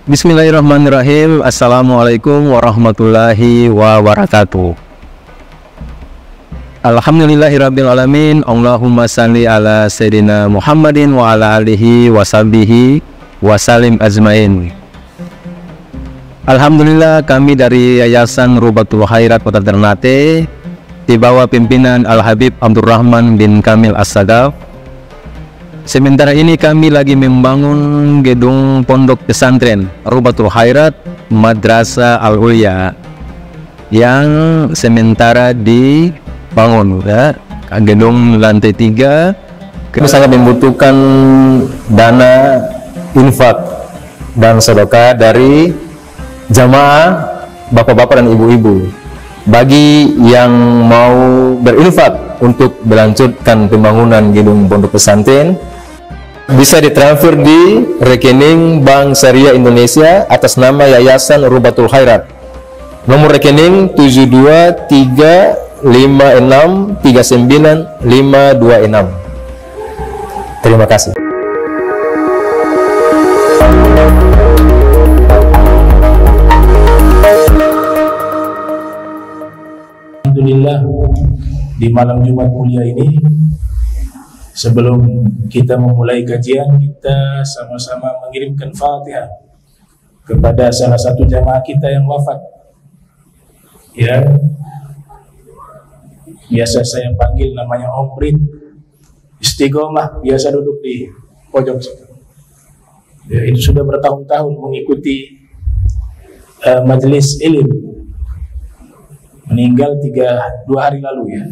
Bismillahirrahmanirrahim. Assalamualaikum warahmatullahi wabarakatuh. Alhamdulillahirrabbilalamin. Allahumma salli ala Sayyidina Muhammadin wa ala alihi wa sahbihi wa salim ajmain. Alhamdulillah, kami dari Yayasan Rubatul Khairat Kota Ternate di bawah pimpinan Al-Habib Abdurrahman bin Kamil As-Sadaf. Sementara ini kami lagi membangun gedung pondok pesantren Rubatul Khairat Madrasah Al-Ulya yang sementara dibangun, ya. Gedung lantai 3. Kami sangat membutuhkan dana infak dan sedekah dari jamaah bapak-bapak dan ibu-ibu. Bagi yang mau berinfak untuk melanjutkan pembangunan gedung pondok pesantren, bisa ditransfer di rekening Bank Syariah Indonesia atas nama Yayasan Rubatul Khairat. Nomor rekening 723563956. Terima kasih. Alhamdulillah, di malam Jumat mulia ini, sebelum kita memulai kajian, kita sama-sama mengirimkan Fatihah kepada salah satu jamaah kita yang wafat. Ya, biasa saya panggil namanya Om Rin, Istiqomah, biasa duduk di pojok situ. Ya, itu sudah bertahun-tahun mengikuti majelis ilmu. Meninggal 2 hari lalu, ya.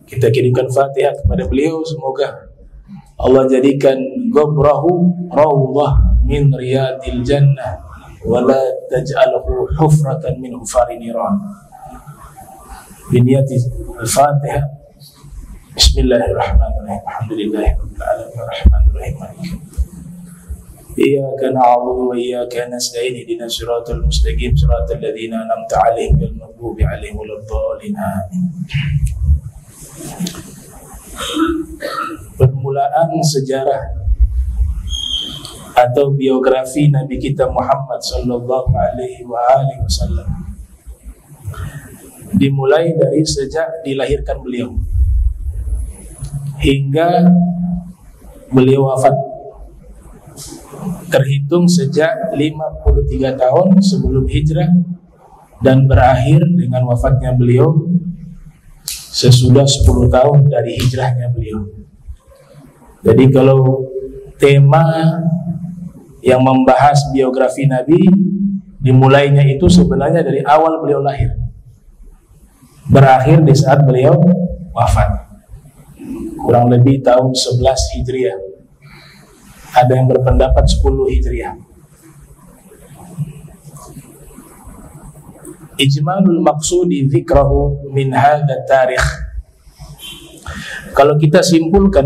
Kita kirimkan Fatihah kepada beliau, semoga Allah jadikan gobrahu rawdah min riyadil jannah wa la taj'alhu hufratan min hufari niran. Biniyati al-Fatihah. Bismillahirrahmanirrahim. Alhamdulillahirabbil alamin arrahmanirrahim. Iyyaka na'budu wa iyyaka nasta'in ihdinas siratal mustaqim siratal ladzina an'amta 'alaihim ghairil maghdubi 'alaihim waladdallin. Amin. Permulaan sejarah atau biografi Nabi kita Muhammad sallallahu alaihi wasallam dimulai dari sejak dilahirkan beliau hingga beliau wafat, terhitung sejak 53 tahun sebelum hijrah dan berakhir dengan wafatnya beliau sesudah 10 tahun dari hijrahnya beliau. Jadi kalau tema yang membahas biografi Nabi dimulainya itu sebenarnya dari awal beliau lahir, berakhir di saat beliau wafat, kurang lebih tahun 11 Hijriah. Ada yang berpendapat 10 Hijriah. Ijmalul maqsudi dzikrahu min hadza tarikh. Kalau kita simpulkan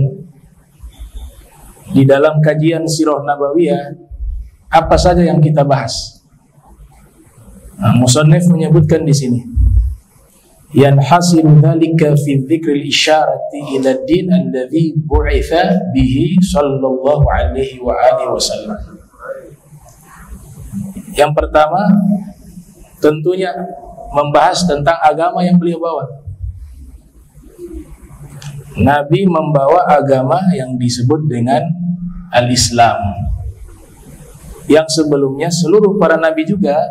di dalam kajian sirah nabawiyah, apa saja yang kita bahas? Musannif menyebutkan di sini, yanhasiru dzalika fi dzikril isyarati ila din alladzi bu'itsa bihi sallallahu alaihi wa alihi wasallam. Yang pertama, tentunya membahas tentang agama yang beliau bawa. Nabi membawa agama yang disebut dengan Al-Islam, yang sebelumnya seluruh para nabi juga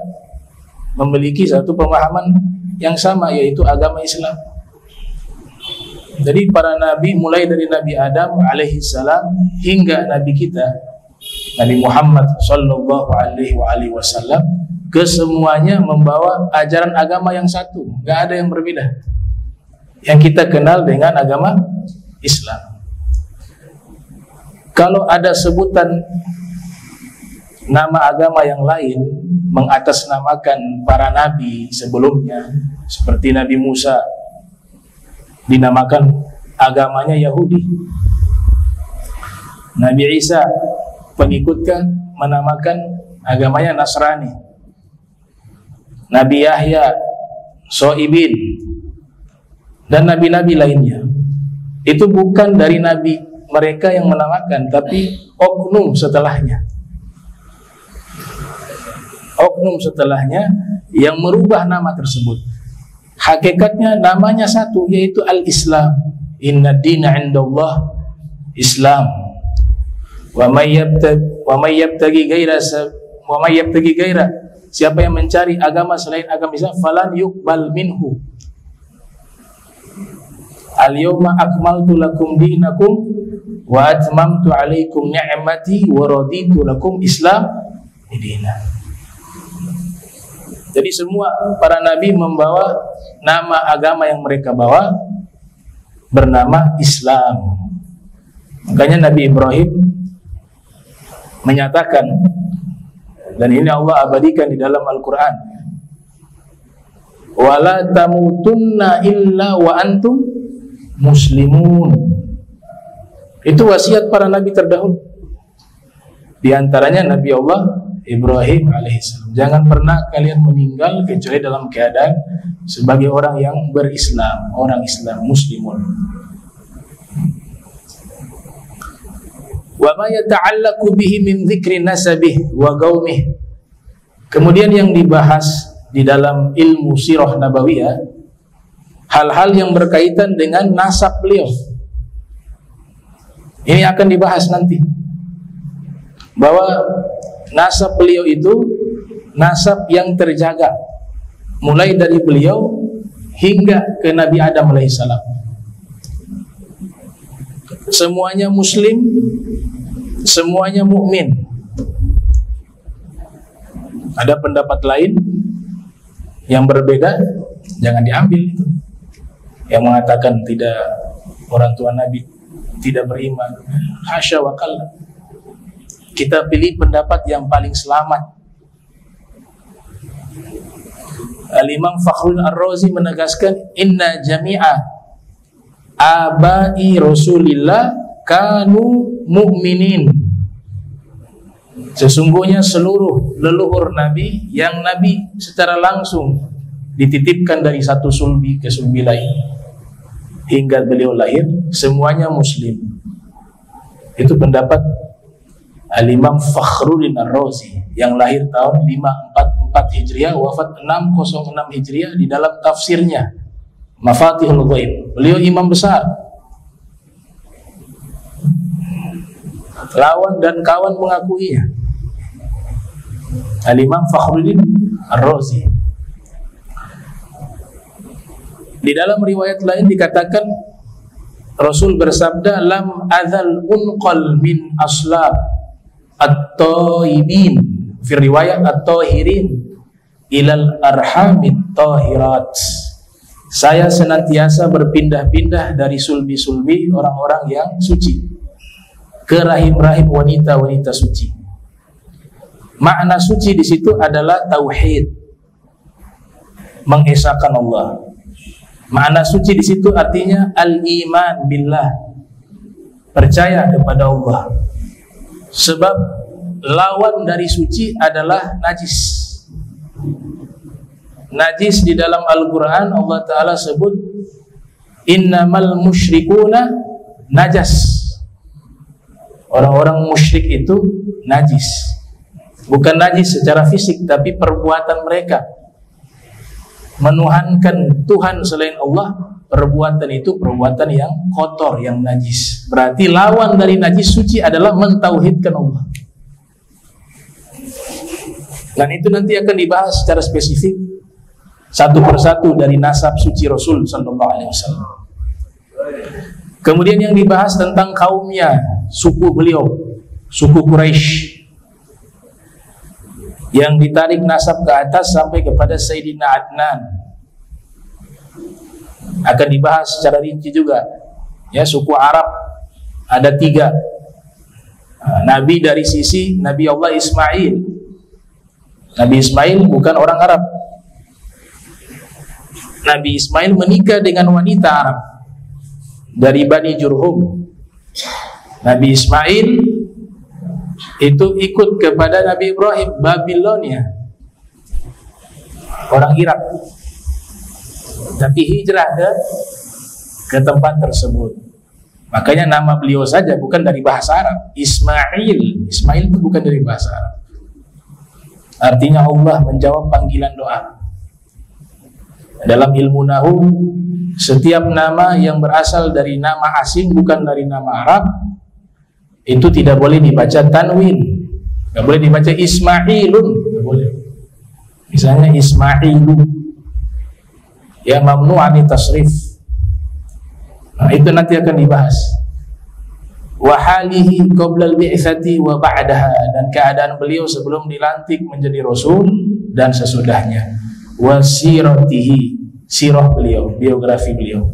memiliki satu pemahaman yang sama, yaitu agama Islam. Jadi para nabi mulai dari Nabi Adam alaihissalam hingga nabi kita Nabi Muhammad sallallahu alaihi wasallam, kesemuanya membawa ajaran agama yang satu, gak ada yang berbeda, yang kita kenal dengan agama Islam. Kalau ada sebutan nama agama yang lain mengatasnamakan para nabi sebelumnya, seperti Nabi Musa dinamakan agamanya Yahudi, Nabi Isa pengikutnya menamakan agamanya Nasrani, Nabi Yahya Soibin, dan nabi-nabi lainnya. Itu bukan dari nabi mereka yang menamakan, tapi oknum setelahnya. oknum setelahnya yang merubah nama tersebut. Hakikatnya namanya satu, yaitu al-Islam. Inna dina indallah Islam. Wa may yabtaghi ghaira, siapa yang mencari agama selain agama Islam, falan yuqbal minhu. Al-yawma akmaltu lakum dinakum wa atmamtu alaikum ni'mati wa raditu lakum Islam dinan. Jadi semua para nabi membawa nama agama yang mereka bawa bernama Islam. Makanya Nabi Ibrahim menyatakan, dan ini Allah abadikan di dalam Al-Quran, wala tamutunna illa wa antum muslimun. Itu wasiat para nabi terdahulu. Di antaranya Nabi Allah Ibrahim alaihissalam, jangan pernah kalian meninggal kecuali dalam keadaan sebagai orang yang berislam, orang Islam, muslimun. Wa ma yata'allaqu bihi min dzikri nasabih wa qaumih. Kemudian yang dibahas di dalam ilmu sirah nabawiyah, hal-hal yang berkaitan dengan nasab beliau. Ini akan dibahas nanti, bahwa nasab beliau itu nasab yang terjaga mulai dari beliau hingga ke Nabi Adam alaihissalam. Semuanya muslim, semuanya mukmin. Ada pendapat lain yang berbeda, jangan diambil itu. Yang mengatakan tidak, orang tua Nabi tidak beriman, hasya wa kalla. Kita pilih pendapat yang paling selamat. Al-Imam Fakhrul Ar-Razi menegaskan, inna jami'a abai Rasulillah kanu mu'minin. Sesungguhnya seluruh leluhur Nabi yang Nabi secara langsung dititipkan dari satu sulbi ke sulbi lain hingga beliau lahir, semuanya muslim. Itu pendapat Al-Imam Fakhruddin Ar-Razi yang lahir tahun 544 Hijriah, wafat 606 Hijriah, di dalam tafsirnya Mafatihul Ghaib. Beliau imam besar. Lawan dan kawan mengakuinya. Al-Imam Fakhruddin Ar-Razi. Di dalam riwayat lain dikatakan Rasul bersabda, lam adzal unqal min aslab at-taibin, fi riwayat at-tahirin ilal arhamit tahirat. Saya senantiasa berpindah-pindah dari sulbi-sulbi orang-orang yang suci ke rahim-rahim wanita-wanita suci. Makna suci di situ adalah tauhid, mengesahkan Allah. Makna suci di situ artinya al-iman billah, percaya kepada Allah. Sebab lawan dari suci adalah najis. Najis di dalam Al-Quran Allah Ta'ala sebut innamal musyrikuna najas. Orang-orang musyrik itu najis. Bukan najis secara fisik, tapi perbuatan mereka menuhankan Tuhan selain Allah. Perbuatan itu perbuatan yang kotor, yang najis. Berarti lawan dari najis suci adalah mentauhidkan Allah. Dan itu nanti akan dibahas secara spesifik satu persatu dari nasab suci Rasul sallallahu alaihi wasallam. Kemudian yang dibahas tentang kaumnya, suku beliau, suku Quraisy, yang ditarik nasab ke atas sampai kepada Sayyidina Adnan. Akan dibahas secara rinci juga. Ya, suku Arab ada 3. Nabi dari sisi Nabi Allah Ismail. Nabi Ismail bukan orang Arab. Nabi Ismail menikah dengan wanita Arab dari Bani Jurhum. Nabi Ismail itu ikut kepada Nabi Ibrahim, Babilonia, orang Irak, tapi hijrah ke tempat tersebut. Makanya nama beliau saja bukan dari bahasa Arab. Ismail itu bukan dari bahasa Arab. artinya Allah menjawab panggilan doa. Dalam ilmu nahu, setiap nama yang berasal dari nama asing, bukan dari nama Arab, itu tidak boleh dibaca tanwin, nggak boleh dibaca Ismailun, nggak boleh. Misalnya Ismailu, ya mamnu'ani tasrif. Nah, itu nanti akan dibahas. Wa halihi qabla al-bi'tsati wa ba'daha, dan keadaan beliau sebelum dilantik menjadi rasul dan sesudahnya. Wa siratihi, sirah beliau, biografi beliau.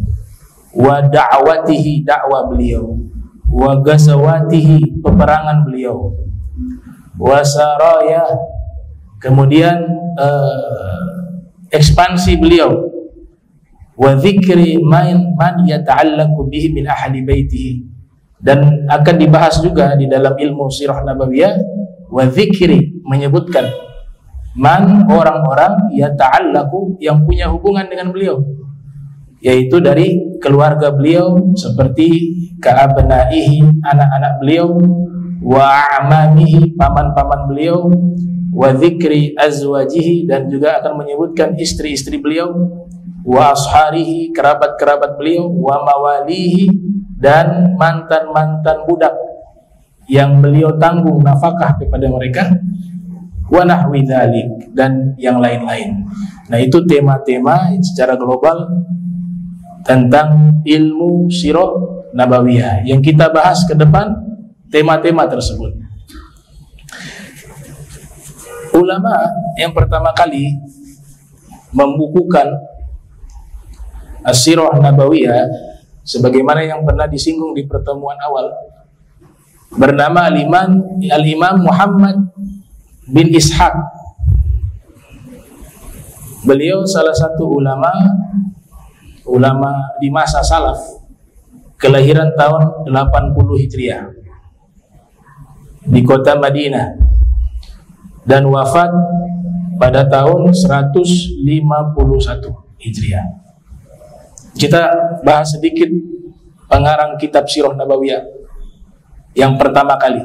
Wa da'watihi, dakwah beliau. Wa ghazawatihi, peperangan beliau. Wa saraya, kemudian ekspansi beliau. Wa dzikri man yata'allaqu bihi min ahli baitihi, dan akan dibahas juga di dalam ilmu sirah nabawiyah. Wa dzikri, menyebutkan man, orang-orang yata'allaqu, yang punya hubungan dengan beliau, yaitu dari keluarga beliau, seperti ka'abnaihi, anak-anak beliau, wa a'mamihi, paman-paman beliau, wa dzikri azwajihi, dan juga akan menyebutkan istri-istri beliau, wa asharihi, kerabat-kerabat beliau, wa mawalihi, dan mantan-mantan budak yang beliau tanggung nafkah kepada mereka, wa nahwi dzalik, dan yang lain-lain. Nah, itu tema-tema secara global tentang ilmu sirah nabawiyah yang kita bahas ke depan, tema-tema tersebut. Ulama yang pertama kali membukukan As-Sirah Nabawiyah, sebagaimana yang pernah disinggung di pertemuan awal, bernama Al-Imam Muhammad bin Ishaq. Beliau salah satu ulama di masa salaf, kelahiran tahun 80 Hijriah di kota Madinah, dan wafat pada tahun 151 Hijriah. Kita bahas sedikit pengarang kitab Sirah Nabawiyah yang pertama kali.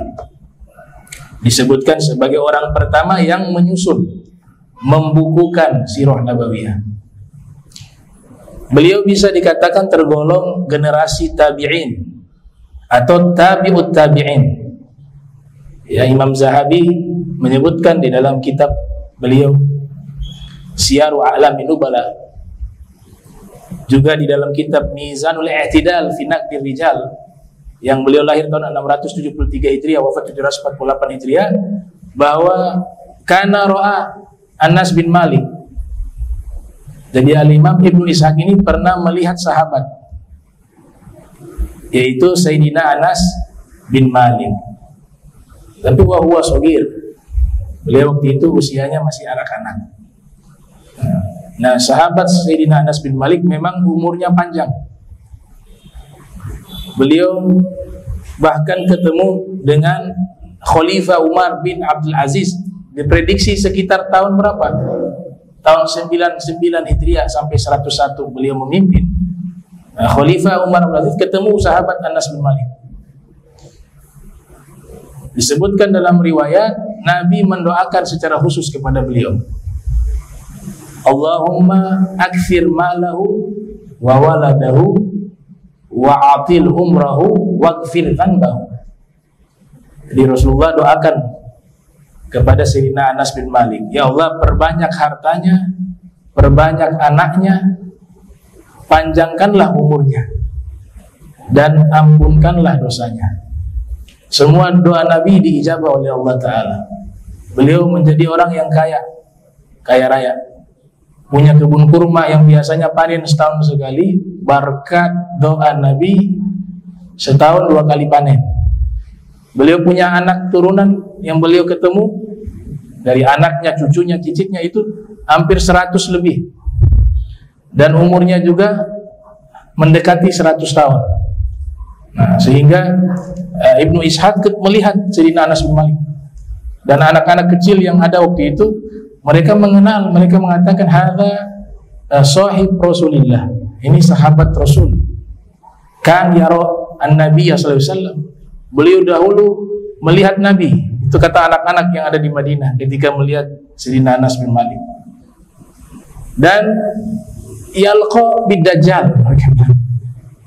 Disebutkan sebagai orang pertama yang menyusun, membukukan Sirah Nabawiyah. Beliau bisa dikatakan tergolong generasi tabi'in atau tabi'ut tabi'in. Ya, Imam Zahabi menyebutkan di dalam kitab beliau Syiaru A'lamin Nubala, juga di dalam kitab Mizanul I'tidal fi Naqdir Rijal, yang beliau lahir tahun 673 Hijriah, wafat 748 Hijriah, bahwa kana ra'a Anas bin Malik. Jadi Al-Imam Ibnu Ishaq ini pernah melihat sahabat, yaitu Sayyidina Anas bin Malik. Tapi wa huwa shagir, beliau waktu itu usianya masih anak-anak. Nah, sahabat Sayyidina Anas bin Malik memang umurnya panjang. Beliau bahkan ketemu dengan Khalifah Umar bin Abdul Aziz, diprediksi sekitar tahun berapa? Tahun 99 Hijriah sampai 101 beliau memimpin. Nah, Khalifah Umar bin Abdul Aziz ketemu sahabat Anas bin Malik. Disebutkan dalam riwayat, Nabi mendoakan secara khusus kepada beliau, Allahumma akthir malahu wa waladahu wa atil umrahu waghfir dhanbahu. Jadi Rasulullah doakan kepada Sayyidina Anas bin Malik, ya Allah, perbanyak hartanya, perbanyak anaknya, panjangkanlah umurnya, dan ampunkanlah dosanya. Semua doa Nabi diijabah oleh Allah Ta'ala. Beliau menjadi orang yang kaya raya, punya kebun kurma yang biasanya panen setahun sekali, berkat doa Nabi setahun 2 kali panen. Beliau punya anak turunan yang beliau ketemu, dari anaknya, cucunya, cicitnya itu hampir 100 lebih, dan umurnya juga mendekati 100 tahun. Nah, sehingga Ibnu Ishaq melihat Sayyidina Anas bin Malik, dan anak-anak kecil yang ada waktu itu, mereka mengenal, mereka mengatakan hadza sahib Rasulillah, ini sahabat Rasul. Kan yara an-nabiy sallallahu alaihi wasallam, beliau dahulu melihat Nabi. Itu kata anak-anak yang ada di Madinah ketika melihat Sayyidina Anas bin Malik. Dan yalqa bid-dajjal,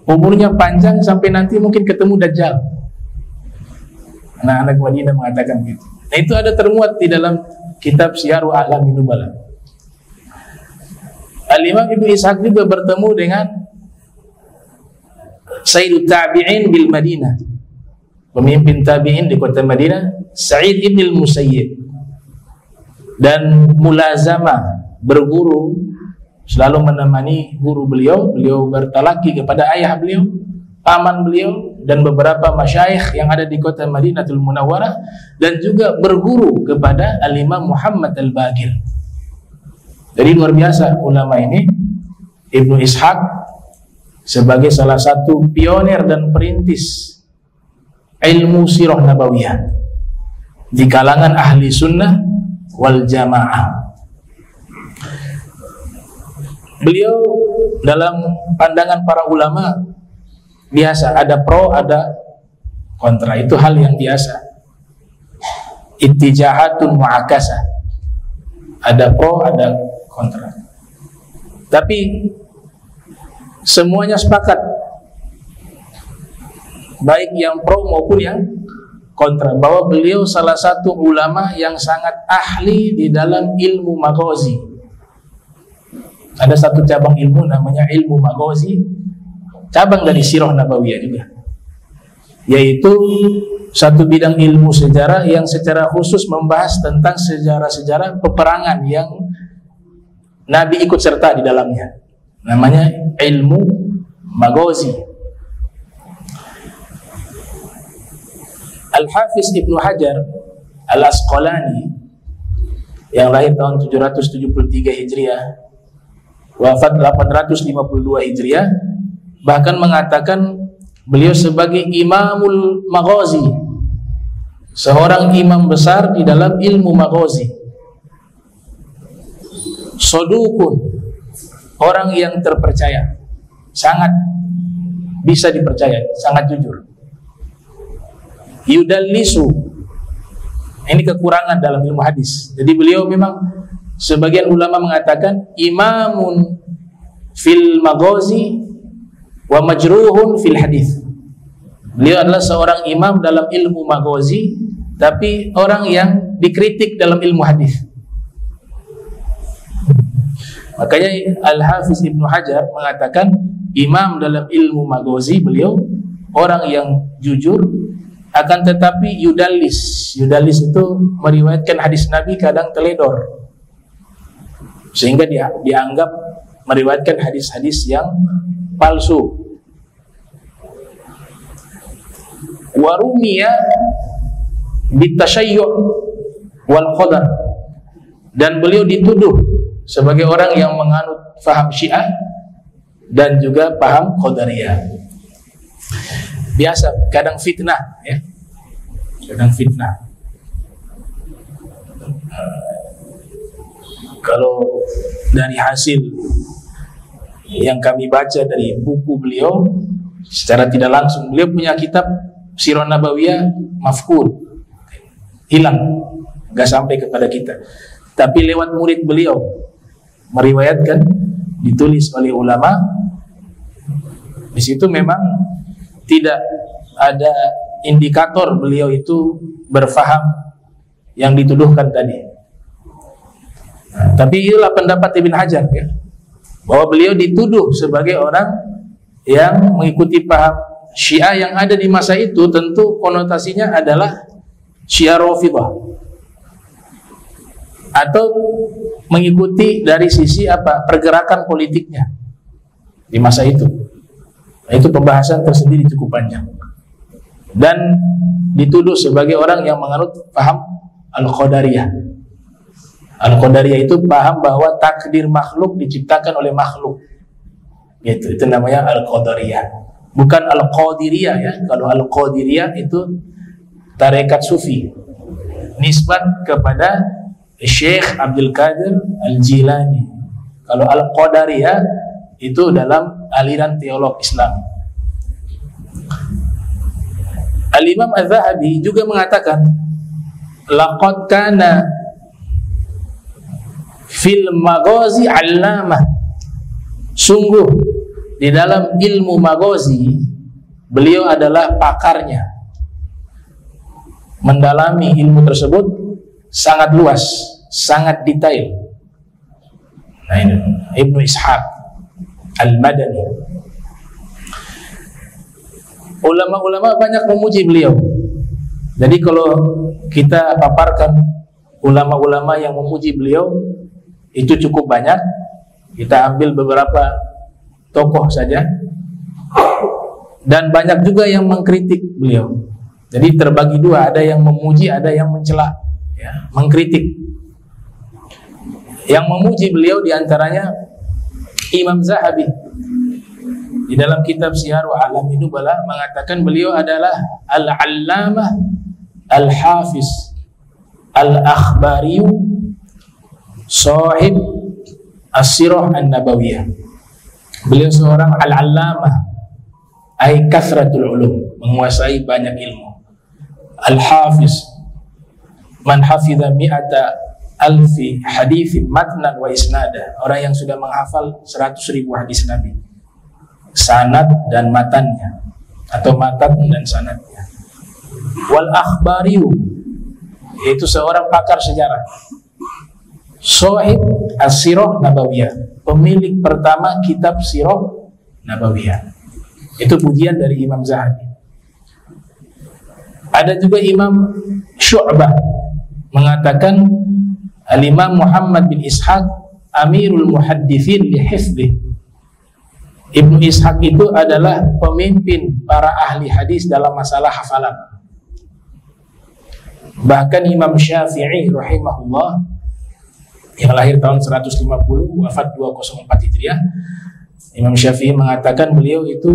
umurnya panjang sampai nanti mungkin ketemu Dajjal. Anak-anak Madinah mengatakan gitu. Nah, itu ada termuat di dalam kitab Syiaru A'lamin Nubala. Al-Imam Ibnu Ishaq juga bertemu dengan Sayyidut Tabi'in bil Madinah, pemimpin tabi'in di kota Madinah, Sa'id ibn al-Musayyib, dan mulazamah, berguru, selalu menemani guru beliau. Beliau bertalaki kepada ayah beliau, paman beliau, dan beberapa masyayikh yang ada di kota Madinatul Munawwarah, dan juga berguru kepada Al-Imam Muhammad Al-Baqir. Jadi luar biasa ulama ini. Ibnu Ishaq sebagai salah satu pionir dan perintis ilmu sirah nabawiyah di kalangan ahli sunnah wal jamaah. Beliau dalam pandangan para ulama biasa, ada pro ada kontra, itu hal yang biasa. Ittijahatun mu'akasah, ada pro ada kontra, tapi semuanya sepakat, baik yang pro maupun yang kontra, bahwa beliau salah satu ulama yang sangat ahli di dalam ilmu maghazi. Ada satu cabang ilmu namanya ilmu maghazi, cabang dari sirah nabawiyah juga, yaitu satu bidang ilmu sejarah yang secara khusus membahas tentang sejarah-sejarah peperangan yang Nabi ikut serta di dalamnya. Namanya ilmu maghazi. Al-Hafiz Ibnu Hajar Al-Asqalani yang lahir tahun 773 Hijriah, wafat 852 Hijriah, bahkan mengatakan beliau sebagai Imamul Maghazi, seorang imam besar di dalam ilmu maghazi. Sodukun, orang yang terpercaya, sangat bisa dipercaya, sangat jujur. Yudallisu, ini kekurangan dalam ilmu hadis. Jadi beliau memang, sebagian ulama mengatakan imamun fil maghazi wa majruhun fil hadis. Beliau adalah seorang imam dalam ilmu maghazi, tapi orang yang dikritik dalam ilmu hadis. Makanya Al-Hafiz Ibnu Hajar mengatakan imam dalam ilmu maghazi beliau orang yang jujur, akan tetapi yudallis. Yudallis itu meriwayatkan hadis Nabi kadang teledor, sehingga dianggap meriwayatkan hadis-hadis yang palsu. Warumiya bitasayyu' wal qadar, dan beliau dituduh sebagai orang yang menganut faham Syiah dan juga paham Qadariyah. Biasa, kadang fitnah, ya, kadang fitnah. Kalau dari hasil yang kami baca dari buku beliau, secara tidak langsung, beliau punya kitab Sirah Nabawiyah mafqud, hilang, nggak sampai kepada kita. Tapi lewat murid beliau meriwayatkan, ditulis oleh ulama. Di situ memang tidak ada indikator beliau itu berfaham yang dituduhkan tadi. Tapi itulah pendapat Ibn Hajar, ya, bahwa beliau dituduh sebagai orang yang mengikuti paham Syiah yang ada di masa itu. Tentu konotasinya adalah Syiah Rafidhah, atau mengikuti dari sisi apa, pergerakan politiknya di masa itu. Nah, itu pembahasan tersendiri cukup panjang, dan dituduh sebagai orang yang menganut paham Al-Qadariyah. Al-Qadariyah itu paham bahwa takdir makhluk diciptakan oleh makhluk, gitu. Itu namanya Al-Qadariyah, bukan Al-Qadiriyah, ya. Kalau Al-Qadiriyah itu tarekat sufi, nisbat kepada Syekh Abdul Qadir Al-Jilani. Kalau Al-Qadariyah itu dalam aliran teolog Islam. Al-Imam Az-Zahabi juga mengatakan laqad kana fil maghazi 'allamah. Sungguh di dalam ilmu maghazi beliau adalah pakarnya. Mendalami ilmu tersebut sangat luas, sangat detail. Nah, ini Ibnu Ishaq Al-Madani. Ulama-ulama banyak memuji beliau. Jadi kalau kita paparkan ulama-ulama yang memuji beliau, itu cukup banyak. Kita ambil beberapa tokoh saja. Dan banyak juga yang mengkritik beliau. Jadi terbagi dua, ada yang memuji, ada yang mencela, ya, mengkritik. Yang memuji beliau diantaranya Imam Zahabi. Di dalam kitab Syiar wa A'lamin Nubala mengatakan beliau adalah Al-Allamah Al-Hafiz Al-Akhbariyu Sahib As-Sirah An-Nabawiyah. Beliau seorang Al-Allamah, ay kathratul ulum, menguasai banyak ilmu. Al-Hafiz, man hafidha mi'ata alfi hadithin matnan wa isnada, orang yang sudah menghafal 100.000 hadis Nabi, sanad dan matannya, atau matan dan sanadnya. Wal akhbariyu, yaitu seorang pakar sejarah. Sahib as-sirah nabawiyah, pemilik pertama kitab sirah nabawiyah. Itu pujian dari Imam Zahabi. Ada juga Imam Syu'bah mengatakan Al-Imam Muhammad bin Ishaq Amirul Muhaddithin li hifdhi. Ibnu Ishaq itu adalah pemimpin para ahli hadis dalam masalah hafalan. Bahkan Imam Syafi'i rahimahullah yang lahir tahun 150, wafat 204 Hijriah, Imam Syafi'i mengatakan beliau itu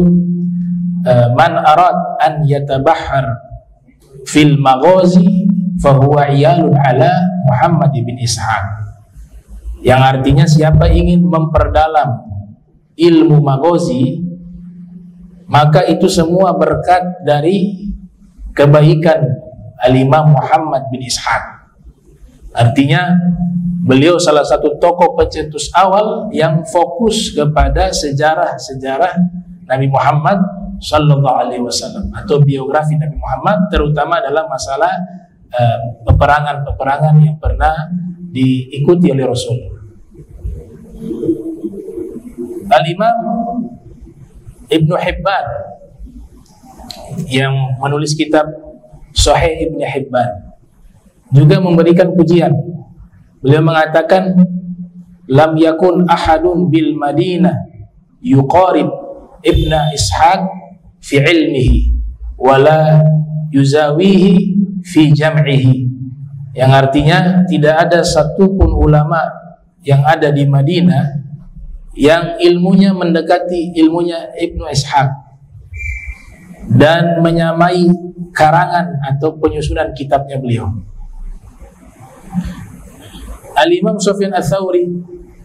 man arad an yatabahhar fil maghazi fahuwa iyalun ala Muhammad bin Ishaq, yang artinya siapa ingin memperdalam ilmu maghazi maka itu semua berkat dari kebaikan Al-Imam Muhammad bin Ishaq. Artinya beliau salah satu tokoh pencetus awal yang fokus kepada sejarah-sejarah Nabi Muhammad Sallallahu Alaihi Wasallam atau biografi Nabi Muhammad, terutama dalam masalah peperangan-peperangan yang pernah diikuti oleh Rasul. Al-Imam Ibnu Hibban yang menulis kitab Sahih Ibnu Hibban juga memberikan pujian. Beliau mengatakan lam yakun ahadun bil Madinah yuqarib Ibnu Ishaq fi ilmihi wala yuzawihi fi jam'ihi, yang artinya tidak ada satupun ulama yang ada di Madinah yang ilmunya mendekati ilmunya Ibnu Ishaq dan menyamai karangan atau penyusunan kitabnya beliau. Al-Imam Sufyan Ats-Tsauri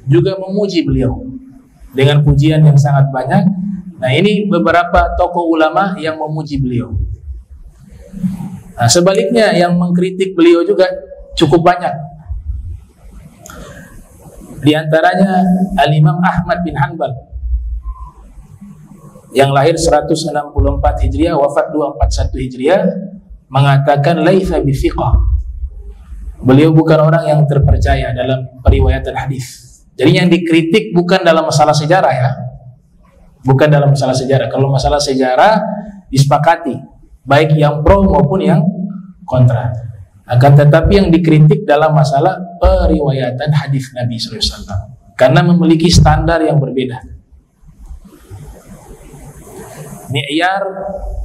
juga memuji beliau dengan pujian yang sangat banyak. Nah, ini beberapa tokoh ulama yang memuji beliau. Nah, sebaliknya yang mengkritik beliau juga cukup banyak. Di antaranya Al-Imam Ahmad bin Hanbal yang lahir 164 Hijriah, wafat 241 Hijriah, mengatakan laitsa bi thiqah. Beliau bukan orang yang terpercaya dalam periwayatan hadis. Jadi yang dikritik bukan dalam masalah sejarah, ya. Bukan dalam masalah sejarah. Kalau masalah sejarah disepakati, baik yang pro maupun yang kontra. Akan tetapi yang dikritik dalam masalah periwayatan hadis Nabi SAW, karena memiliki standar yang berbeda. Mi'yar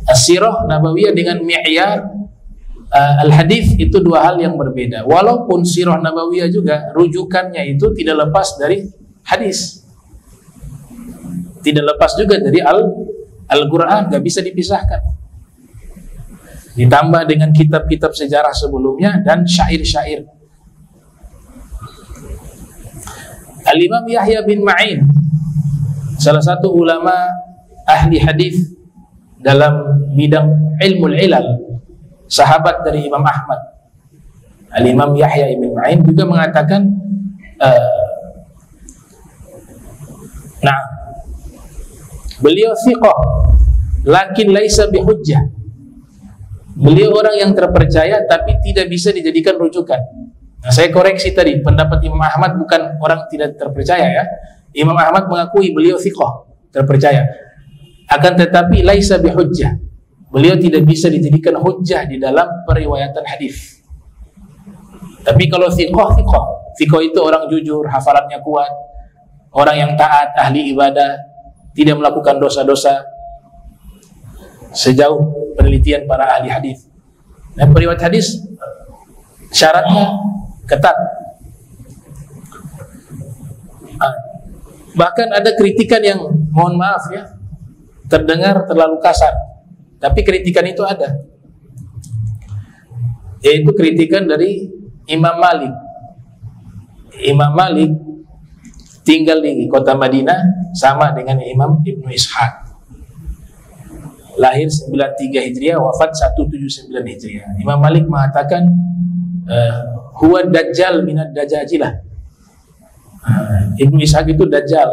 as-sirah nabawiyah dengan mi'yar al-hadis itu dua hal yang berbeda. Walaupun sirah nabawiyah juga rujukannya itu tidak lepas dari hadis, tidak lepas juga dari Al-Quran, gak bisa dipisahkan. Ditambah dengan kitab-kitab sejarah sebelumnya dan syair-syair. Al-Imam Yahya bin Ma'in, salah satu ulama ahli hadis dalam bidang ilmu ilal, sahabat dari Imam Ahmad. Al-Imam Yahya bin Ma'in juga mengatakan Nah, beliau thiqah, lakin laisa bihujjah. Beliau orang yang terpercaya tapi tidak bisa dijadikan rujukan. Nah, saya koreksi tadi, pendapat Imam Ahmad bukan orang tidak terpercaya ya. Imam Ahmad mengakui beliau thiqah, terpercaya. Akan tetapi laisa bihujjah. Beliau tidak bisa dijadikan hujjah di dalam periwayatan hadis. Tapi kalau thiqah itu orang jujur, hafalannya kuat, orang yang taat, ahli ibadah, tidak melakukan dosa-dosa sejauh penelitian para ahli hadis. Nah, periwayat hadis syaratnya ketat. Bahkan ada kritikan yang mohon maaf ya, terdengar terlalu kasar, tapi kritikan itu ada, yaitu kritikan dari Imam Malik. Imam Malik tinggal di kota Madinah sama dengan Imam Ibnu Ishaq. Lahir 93 Hijriah, wafat 179 Hijriah. Imam Malik mengatakan huwa dajjal minad dajajilah. Ibnu Ishaq itu dajjal.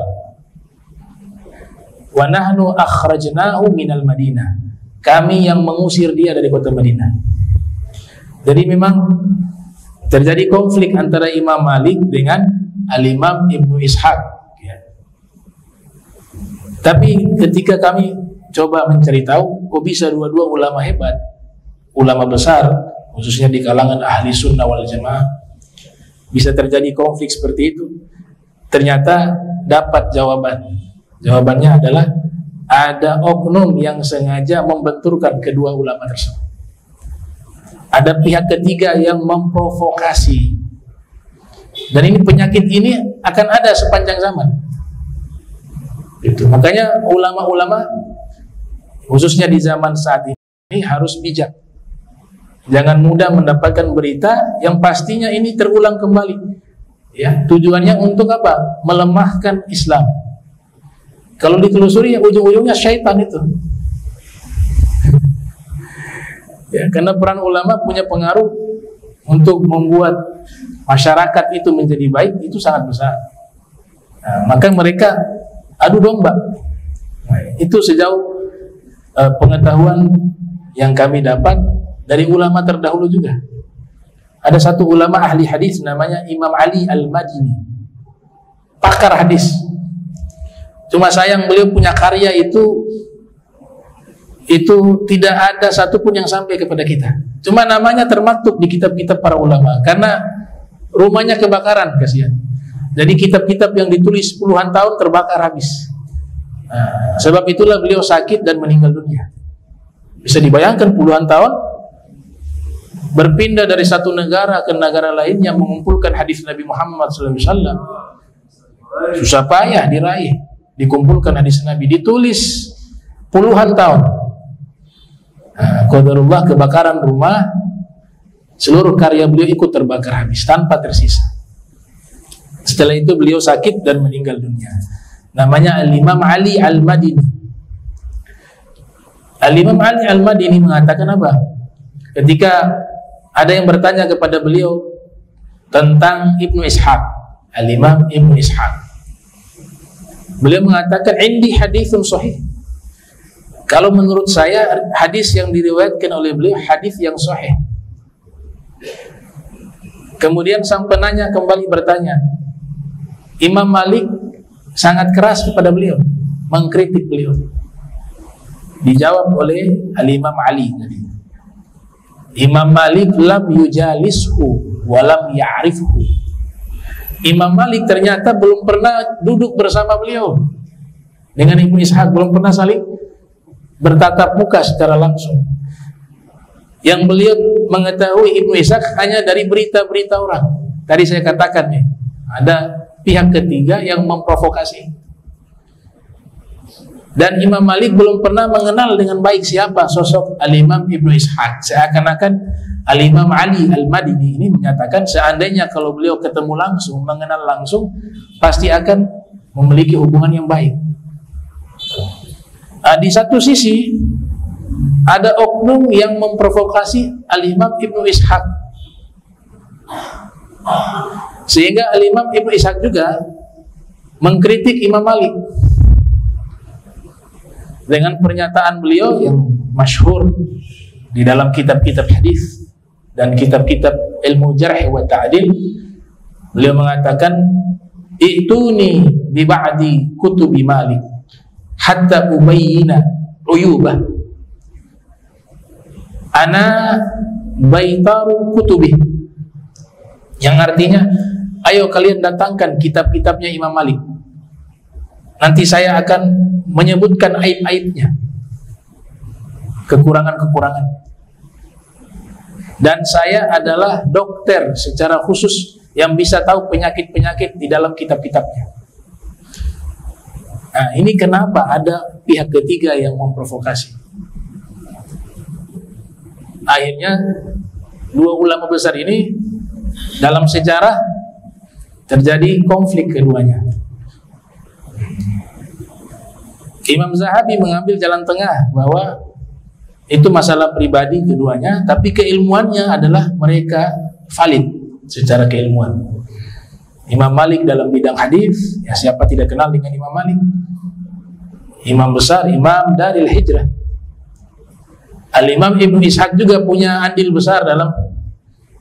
Wa nahnu akhrajnahu minal Madinah. Kami yang mengusir dia dari kota Madinah. Jadi memang terjadi konflik antara Imam Malik dengan Al-Imam Ibnu Ishaq ya. Tapi ketika kami coba mencari tahu, kok bisa dua-dua ulama hebat, ulama besar, khususnya di kalangan ahli sunnah wal jamaah, bisa terjadi konflik seperti itu. Ternyata dapat jawaban. Jawabannya adalah ada oknum yang sengaja membenturkan kedua ulama tersebut. Ada pihak ketiga yang memprovokasi. Dan ini penyakit ini akan ada sepanjang zaman. Itu. Makanya ulama-ulama khususnya di zaman saat ini harus bijak. Jangan mudah mendapatkan berita yang pastinya ini terulang kembali. Ya, tujuannya untuk apa? Melemahkan Islam. Kalau ditelusuri ya ujung-ujungnya syaitan itu. Ya, karena peran ulama punya pengaruh untuk membuat masyarakat itu menjadi baik, itu sangat besar. Nah, maka mereka adu domba. Nah, itu sejauh pengetahuan yang kami dapat dari ulama terdahulu juga. Ada satu ulama ahli hadis namanya Imam Ali Al-Madini, pakar hadis. Cuma sayang beliau punya karya itu tidak ada satupun yang sampai kepada kita. Cuma namanya termaktub di kitab-kitab para ulama, karena rumahnya kebakaran, kasihan. Jadi kitab-kitab yang ditulis puluhan tahun terbakar habis. Nah, sebab itulah beliau sakit dan meninggal dunia. Bisa dibayangkan puluhan tahun berpindah dari satu negara ke negara lain yang mengumpulkan hadis Nabi Muhammad SAW. Susah payah diraih, dikumpulkan hadis Nabi, ditulis puluhan tahun. Qadarullah, kebakaran rumah, seluruh karya beliau ikut terbakar habis tanpa tersisa. Setelah itu beliau sakit dan meninggal dunia. Namanya Al-Imam Ali Al-Madini. Al-Imam Ali Al-Madini mengatakan apa? Ketika ada yang bertanya kepada beliau tentang Ibnu Ishaq, Al-Imam Ibnu Ishaq, beliau mengatakan indi hadithun sahih. Kalau menurut saya hadis yang diriwayatkan oleh beliau hadis yang sahih. Kemudian sang penanya kembali bertanya. Imam Malik sangat keras kepada beliau, mengkritik beliau. Dijawab oleh Al-Imam Ali tadi. Imam Malik lam yujalishu wa lam ya'rifhu. Imam Malik ternyata belum pernah duduk bersama beliau. Dengan Ibnu Ishaq belum pernah saling bertatap muka secara langsung. Yang beliau mengetahui Ibnu Ishaq hanya dari berita-berita orang. Tadi saya katakan nih, ada pihak ketiga yang memprovokasi. Dan Imam Malik belum pernah mengenal dengan baik siapa sosok Al-Imam Ibnu Ishaq. Seakan-akan Al-Imam Ali Al-Madini ini menyatakan seandainya kalau beliau ketemu langsung, mengenal langsung, pasti akan memiliki hubungan yang baik. Di satu sisi ada oknum yang memprovokasi Al-Imam Ibnu Ishaq. Sehingga Al-Imam Ibnu Ishaq juga mengkritik Imam Malik dengan pernyataan beliau yang masyhur di dalam kitab-kitab hadis dan kitab-kitab ilmu jarh wa ta'dil. Beliau mengatakan, "I'tuni bi ba'di kutubi Malik hatta ubayyina uyubah. Ana baitaru kutubi." Yang artinya, ayo kalian datangkan kitab-kitabnya Imam Malik. Nanti saya akan menyebutkan aib-aibnya, kekurangan-kekurangan. Dan saya adalah dokter secara khusus yang bisa tahu penyakit-penyakit di dalam kitab-kitabnya. Nah, ini kenapa ada pihak ketiga yang memprovokasi. Akhirnya dua ulama besar ini dalam sejarah terjadi konflik keduanya. Imam Zahabi mengambil jalan tengah bahwa itu masalah pribadi keduanya, tapi keilmuannya adalah mereka valid secara keilmuan. Imam Malik dalam bidang hadis, ya siapa tidak kenal dengan Imam Malik? Imam besar, imam Daril Hijrah. Al-Imam Ibnu Ishaq juga punya andil besar dalam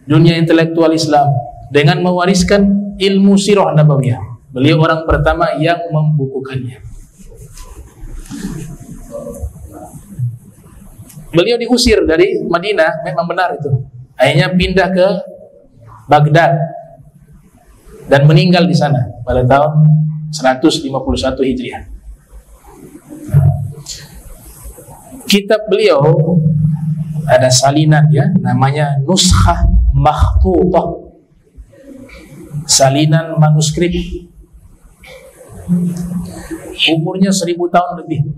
dunia intelektual Islam dengan mewariskan ilmu sirah nabawiyah. Beliau orang pertama yang membukukannya. Beliau diusir dari Madinah, memang benar itu. Akhirnya pindah ke Baghdad dan meninggal di sana pada tahun 151 Hijriah. Kitab beliau ada salinan, ya, namanya Nuskhah Makhtutah, salinan manuskrip. Umurnya 1000 tahun lebih.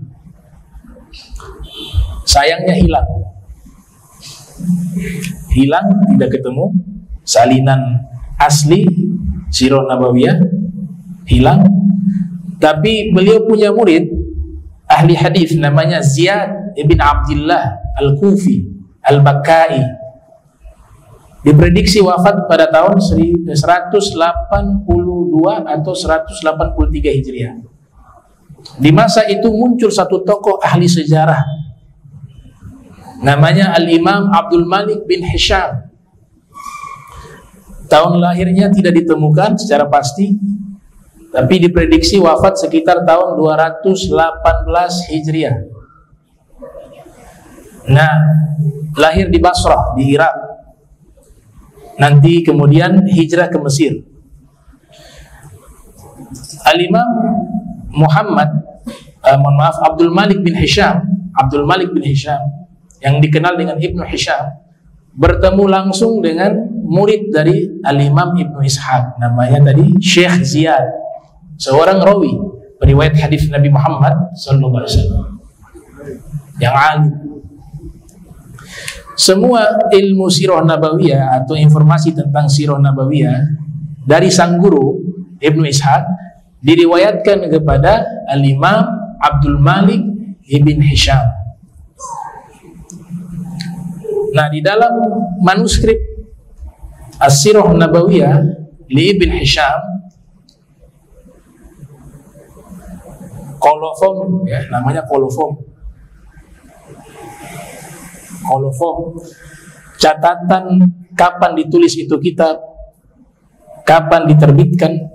Sayangnya hilang, tidak ketemu. Salinan asli Sirah Nabawiyah hilang. Tapi beliau punya murid ahli hadis namanya Ziyad ibn Abdullah Al-Kufi Al-Bakkai. Diprediksi wafat pada tahun 182 atau 183 Hijriah. Di masa itu muncul satu tokoh ahli sejarah namanya Al-Imam Abdul Malik bin Hisham. Tahun lahirnya tidak ditemukan secara pasti, tapi diprediksi wafat sekitar tahun 218 Hijriah. Nah, lahir di Basrah, di Irak. Nanti kemudian hijrah ke Mesir. Al-Imam Abdul Malik bin Hisham yang dikenal dengan Ibnu Hisham bertemu langsung dengan murid dari Al-Imam Ibnu Ishaq, namanya tadi Syekh Ziyad, seorang rawi periwayat hadis Nabi Muhammad SAW yang alim. Semua ilmu sirah nabawiyah atau informasi tentang sirah nabawiyah dari sang guru Ibnu Ishaq diriwayatkan kepada Al-Imam Abdul Malik ibn Hisham. Nah, di dalam manuskrip As-Sirah Nabawiyah li Ibn Hisham, kolofom, ya, namanya kolofom, catatan kapan ditulis itu kitab, kapan diterbitkan,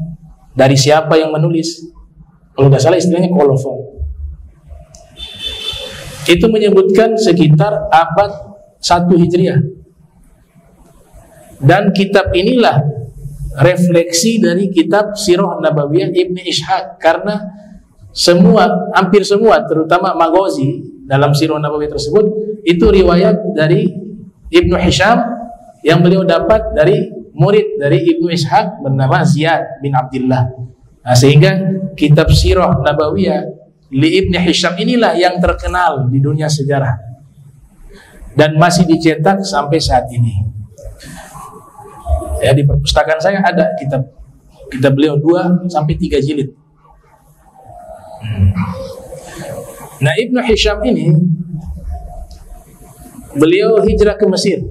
dari siapa yang menulis. Kalau nggak salah istilahnya kolofom. Itu menyebutkan sekitar abad 1 Hijriah. Dan kitab inilah refleksi dari kitab Sirah Nabawiyah Ibn Ishaq, karena hampir semua, terutama Maghazi dalam Sirah Nabawiyah tersebut, itu riwayat dari Ibnu Hisham yang beliau dapat dari murid dari Ibnu Ishaq bernama Ziyad bin Abdullah. Nah, sehingga kitab Sirah Nabawiyah li Ibnu Hisham inilah yang terkenal di dunia sejarah dan masih dicetak sampai saat ini. Ya, di perpustakaan saya ada kitab beliau 2 sampai 3 jilid. Nah, Ibnu Hisham ini beliau hijrah ke Mesir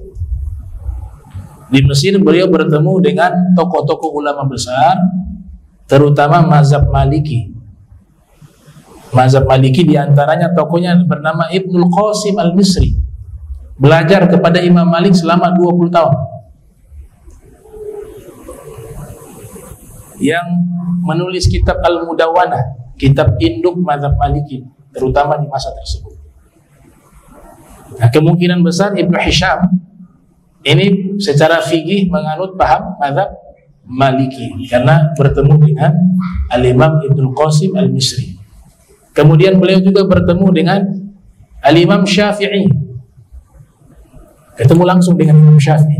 Di Mesir beliau bertemu dengan tokoh-tokoh ulama besar, terutama mazhab Maliki. Mazhab Maliki diantaranya tokohnya bernama Ibnul Qasim Al-Misri. Belajar kepada Imam Malik selama 20 tahun. Yang menulis kitab Al-Mudawwanah, kitab induk mazhab Maliki, terutama di masa tersebut. Nah, kemungkinan besar Ibnu Hisham ini secara fikih menganut paham mazhab Maliki karena bertemu dengan Al-Imam Ibnul Qasim Al-Misri. Kemudian beliau juga bertemu dengan Al-Imam Syafi'i. Ketemu langsung dengan Imam Syafi'i.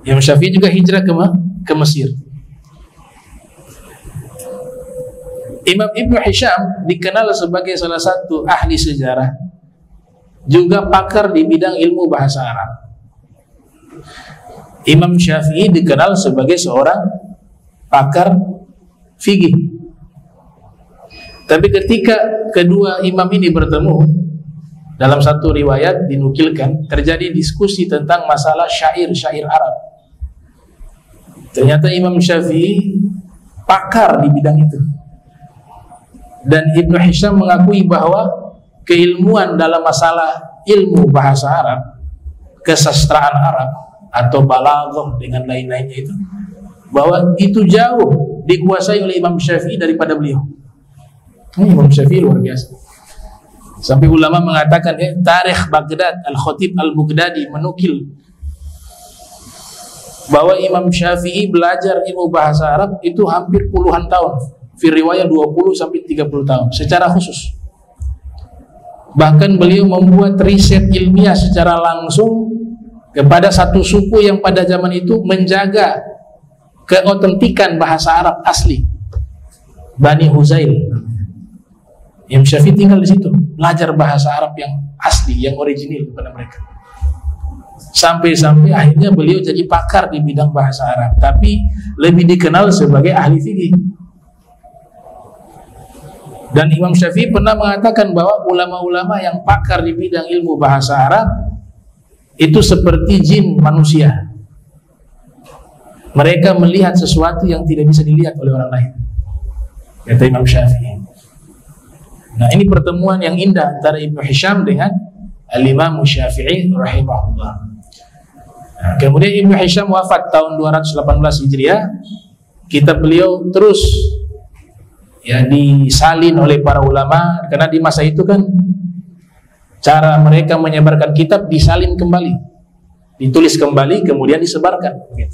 Imam Syafi'i juga hijrah ke Mesir. Imam Ibnu Hisham dikenal sebagai salah satu ahli sejarah, juga pakar di bidang ilmu bahasa Arab. Imam Syafi'i dikenal sebagai seorang pakar fikih. Tapi ketika kedua imam ini bertemu, dalam satu riwayat dinukilkan terjadi diskusi tentang masalah syair-syair Arab. Ternyata Imam Syafi'i pakar di bidang itu. Dan Ibnu Hisham mengakui bahwa keilmuan dalam masalah ilmu bahasa Arab, kesastraan Arab atau balaghah dengan lain-lainnya itu, bahwa itu jauh dikuasai oleh Imam Syafi'i daripada beliau. Imam Syafi'i luar biasa. Sampai ulama mengatakan Tarikh Baghdad Al-Khatib Al-Baghdadi menukil bahwa Imam Syafi'i belajar ilmu bahasa Arab itu hampir puluhan tahun. Fi riwayat 20 sampai 30 tahun secara khusus. Bahkan beliau membuat riset ilmiah secara langsung kepada satu suku yang pada zaman itu menjaga keotentikan bahasa Arab asli, Bani Huzail. Imam Syafi'i tinggal di situ, belajar bahasa Arab yang asli, yang original kepada mereka. Sampai-sampai akhirnya beliau jadi pakar di bidang bahasa Arab, tapi lebih dikenal sebagai ahli fikih. Dan Imam Syafi'i pernah mengatakan bahwa ulama-ulama yang pakar di bidang ilmu bahasa Arab itu seperti jin manusia. Mereka melihat sesuatu yang tidak bisa dilihat oleh orang lain, kata Imam Syafi'i. Nah, ini pertemuan yang indah antara Ibnu Hisham dengan Al-Imam Syafi'i rahimahullah. Nah, kemudian Ibnu Hisham wafat tahun 218 Hijriah. Kitab beliau terus disalin oleh para ulama, karena di masa itu kan cara mereka menyebarkan kitab disalin kembali, ditulis kembali kemudian disebarkan begitu.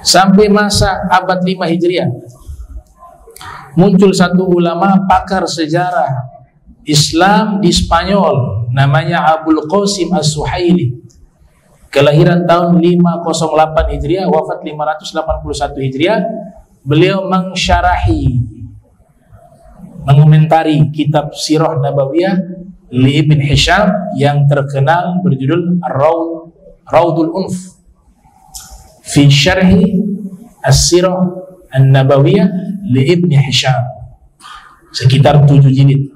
Sampai masa abad 5 Hijriah muncul satu ulama pakar sejarah Islam di Spanyol, namanya Abul Qasim As-Suhaili, kelahiran tahun 508 Hijriah, wafat 581 Hijriah. Beliau mengomentari kitab Sirah Nabawiyah li Ibn Hisham yang terkenal berjudul Raudul Unf fi Syarhi As-Sirah An-Nabawiyah li Ibn Hisham, sekitar 7 jilid.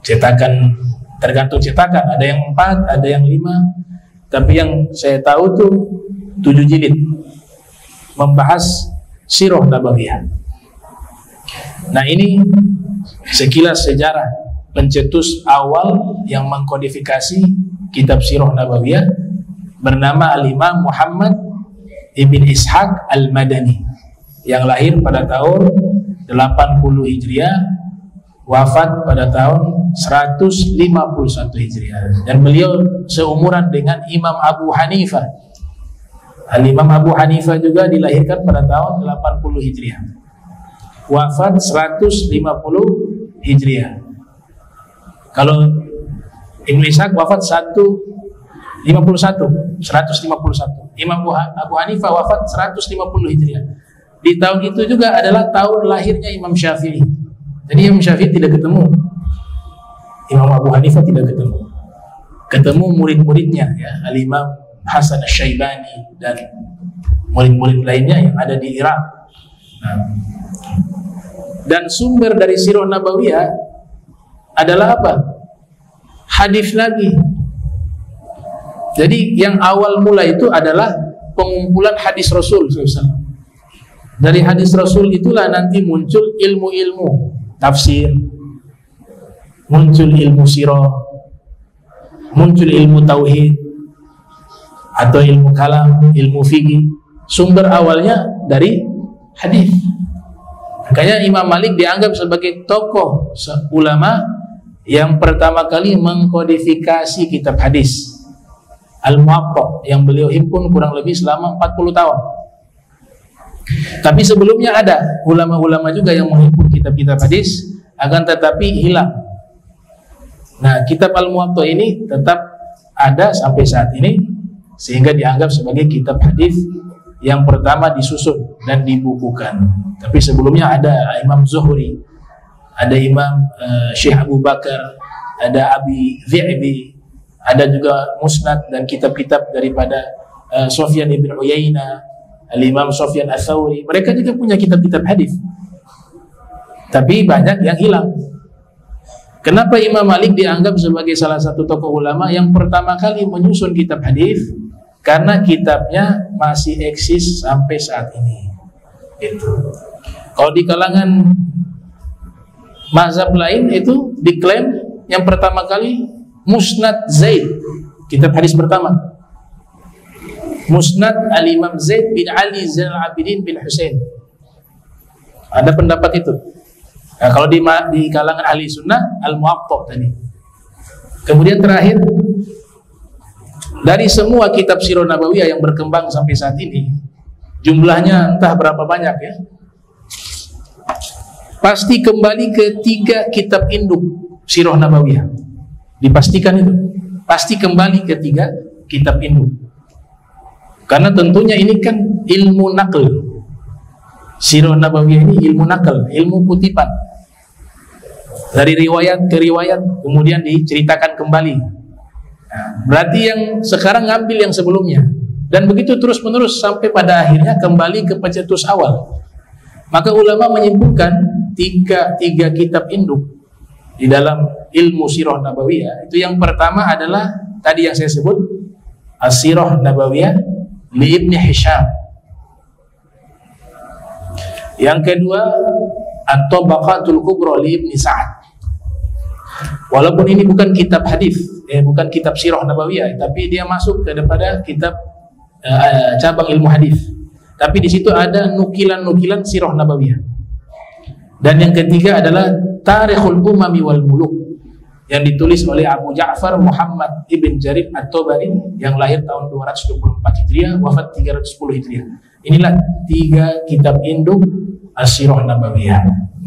Cetakan, tergantung cetakan, ada yang 4, ada yang 5, tapi yang saya tahu tuh 7 jilid membahas Sirah Nabawiyah. Nah, ini sekilas sejarah pencetus awal yang mengkodifikasi kitab Sirah Nabawiyah, bernama Al-Imam Muhammad Ibn Ishaq Al-Madani, yang lahir pada tahun 80 Hijriah, wafat pada tahun 151 Hijriah. Dan beliau seumuran dengan Imam Abu Hanifah. Al-Imam Abu Hanifah juga dilahirkan pada tahun 80 Hijriah, wafat 150 Hijriah. Kalau Ibn Ishaq wafat 151. Imam Abu Hanifah wafat 150 Hijriah. Di tahun itu juga adalah tahun lahirnya Imam Syafi'i. Jadi Imam Syafi'i tidak ketemu, Imam Abu Hanifah tidak ketemu murid-muridnya, ya, Al-Imam Hasan Asy-Syaibani dan murid-murid lainnya yang ada di Irak. Nah, dan sumber dari Sirah Nabawiyah adalah apa? Hadis lagi. Jadi yang awal mula itu adalah pengumpulan hadis Rasul SAW. Dari hadis Rasul itulah nanti muncul ilmu-ilmu tafsir, muncul ilmu sirah, muncul ilmu tauhid atau ilmu kalam, ilmu fikih. Sumber awalnya dari hadis. Makanya Imam Malik dianggap sebagai tokoh ulama yang pertama kali mengkodifikasi kitab hadis Al-Muwatta, yang beliau himpun kurang lebih selama 40 tahun. Tapi sebelumnya ada ulama-ulama juga yang menghimpun kitab-kitab hadis, akan tetapi hilang. Nah, kitab Al-Muwatta ini tetap ada sampai saat ini, sehingga dianggap sebagai kitab hadis yang pertama disusun dan dibukukan. Tapi sebelumnya ada Imam Zuhri, ada Imam Syekh Abu Bakar, ada Abi Dhi'bi, ada juga Musnad dan kitab-kitab daripada Sufyan ibn Uyainah, Al-Imam Sufyan Ats-Tsauri. Mereka juga punya kitab-kitab hadis. Tapi banyak yang hilang. Kenapa Imam Malik dianggap sebagai salah satu tokoh ulama yang pertama kali menyusun kitab hadis? Karena kitabnya masih eksis sampai saat ini. Itu. Kalau di kalangan mazhab lain itu diklaim yang pertama kali Musnad Zaid, kitab hadis pertama. Musnad Al-Imam Zaid bin Ali Zainal Abidin bin Husain. Ada pendapat itu. Nah, kalau di kalangan ahli sunnah Al-Muwatta tadi. Kemudian terakhir, dari semua kitab Sirah Nabawiyah yang berkembang sampai saat ini, jumlahnya entah berapa banyak ya, pasti kembali ke 3 kitab induk Sirah Nabawiyah. Dipastikan itu pasti kembali ke 3 kitab induk, karena tentunya ini kan ilmu nakal. Sirah Nabawiyah ini ilmu nakal, ilmu kutipan dari riwayat ke riwayat, kemudian diceritakan kembali. Nah, berarti yang sekarang ngambil yang sebelumnya, dan begitu terus menerus sampai pada akhirnya kembali ke pencetus awal. Maka ulama menyimpulkan tiga kitab induk di dalam ilmu Sirah Nabawiyah. Itu yang pertama adalah tadi yang saya sebut As-Sirah Nabawiyah li Ibn Hisham. Yang kedua At-Tabaqatul Kubra li Ibn Sa'ad. Walaupun ini bukan kitab hadis, bukan kitab Sirah Nabawiyah, tapi dia masuk kepada kitab cabang ilmu hadis. Tapi di situ ada nukilan-nukilan Sirah Nabawiyah. Dan yang ketiga adalah Tarikhul Umami wal Muluk, yang ditulis oleh Abu Ja'far Muhammad ibn Jarir At-Tabari, yang lahir tahun 224 Hijriah, wafat 310 Hijriah. Inilah 3 kitab induk As-Sirah Nabawiyah.